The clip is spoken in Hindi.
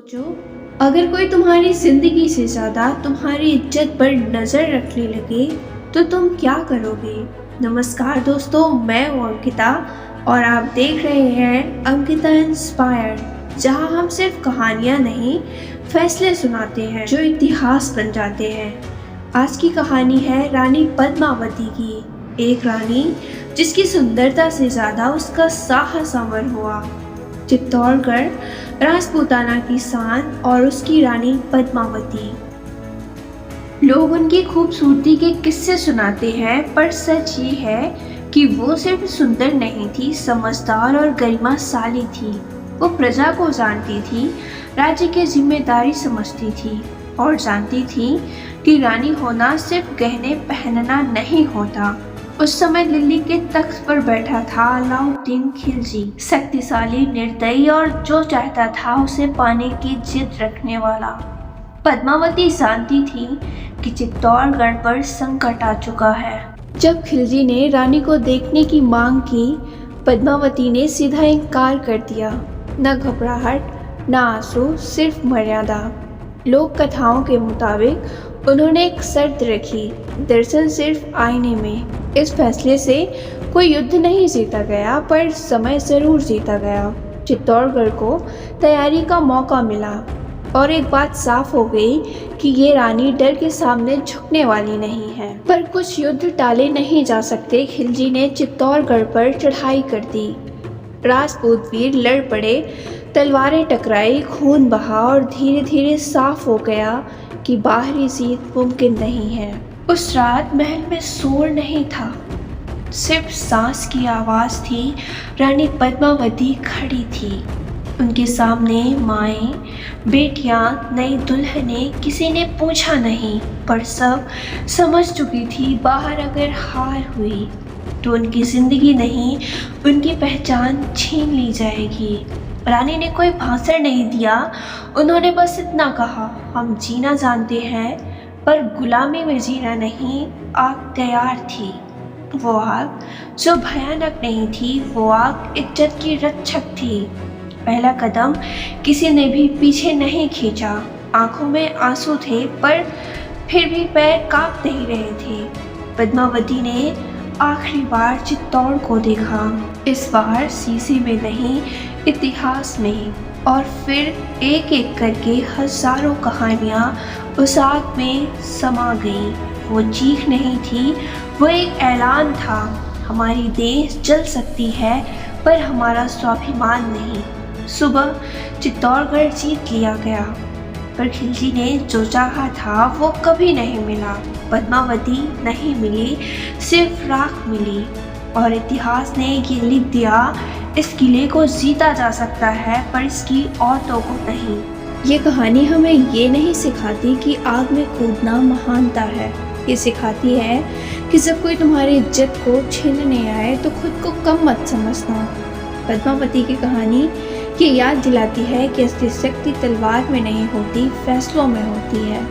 सोचो, अगर कोई तुम्हारी जिंदगी से ज्यादा तुम्हारी इज्जत पर नजर रखने लगे तो तुम क्या करोगे। नमस्कार दोस्तों, मैं हूं अंकिता और आप देख रहे हैं अंकिता इंस्पायर, जहां हम सिर्फ कहानियां नहीं, फैसले सुनाते हैं जो इतिहास बन जाते हैं। आज की कहानी है रानी पद्मावती की, एक रानी जिसकी सुंदरता से ज्यादा उसका साहस अमर हुआ। चित्तौड़गढ़ राजपूताना की शान और उसकी रानी पद्मावती। लोग उनकी खूबसूरती के किस्से सुनाते हैं, पर सच ये है कि वो सिर्फ सुंदर नहीं थी, समझदार और गरिमाशाली थी। वो प्रजा को जानती थी, राज्य की जिम्मेदारी समझती थी और जानती थी कि रानी होना सिर्फ गहने पहनना नहीं होता। उस समय दिल्ली के तख्त पर बैठा था अलाउद्दीन खिलजी, शक्तिशाली, निर्दयी और जो चाहता था उसे पाने की जिद रखने वाला। पद्मावती जानती थी कि चित्तौड़गढ़ पर संकट आ चुका है। जब खिलजी ने रानी को देखने की मांग की, पद्मावती ने सीधा इनकार कर दिया। न घबराहट, न आंसू, सिर्फ मर्यादा। लोक कथाओं के मुताबिक उन्होंने एक शर्त रखी, दरअसल सिर्फ आईने में। इस फैसले से कोई युद्ध नहीं जीता गया, पर समय जरूर जीता गया। चित्तौड़गढ़ को तैयारी का मौका मिला और एक बात साफ हो गई कि ये रानी डर के सामने झुकने वाली नहीं है। पर कुछ युद्ध टाले नहीं जा सकते। खिलजी ने चित्तौड़गढ़ पर चढ़ाई कर दी। राजपूत वीर लड़ पड़े, तलवारें टकराई, खून बहा और धीरे धीरे साफ हो गया कि बाहरी जीत मुमकिन नहीं है। उस रात महल में शोर नहीं था, सिर्फ सांस की आवाज थी। रानी पद्मावती खड़ी थी, उनके सामने माएँ, बेटियां, नई दुल्हनें। किसी ने पूछा नहीं, पर सब समझ चुकी थी बाहर अगर हार हुई तो उनकी जिंदगी नहीं, उनकी पहचान छीन ली जाएगी। रानी ने कोई भाषण नहीं दिया, उन्होंने बस इतना कहा, हम जीना जानते हैं पर गुलामी में जीना नहीं। आग तैयार थी, वो आग जो भयानक नहीं थी, वो आग इज्जत की रक्षक थी। पहला कदम किसी ने भी पीछे नहीं खींचा। आंखों में आंसू थे, पर फिर भी पैर कांप नहीं रहे थे। पद्मावती ने आखिरी बार चित्तौड़ को देखा, इस बार शीशे में नहीं, इतिहास में। और फिर एक एक करके हजारों कहानियाँ उस आग में समा गई। वो चीख नहीं थी, वो एक ऐलान था, हमारी देश जल सकती है पर हमारा स्वाभिमान नहीं। सुबह चित्तौड़गढ़ जीत लिया गया, पर खिलजी ने जो चाहा था वो कभी नहीं मिला। पद्मावती नहीं मिली, सिर्फ राख मिली। और इतिहास ने ये लिख दिया, इस किले को जीता जा सकता है पर इसकी औरतों को नहीं। ये कहानी हमें ये नहीं सिखाती कि आग में कूदना महानता है, ये सिखाती है कि जब कोई तुम्हारी इज्जत को छीनने आए तो खुद को कम मत समझना। पद्मावती की कहानी ये याद दिलाती है कि असली शक्ति तलवार में नहीं होती, फैसलों में होती है।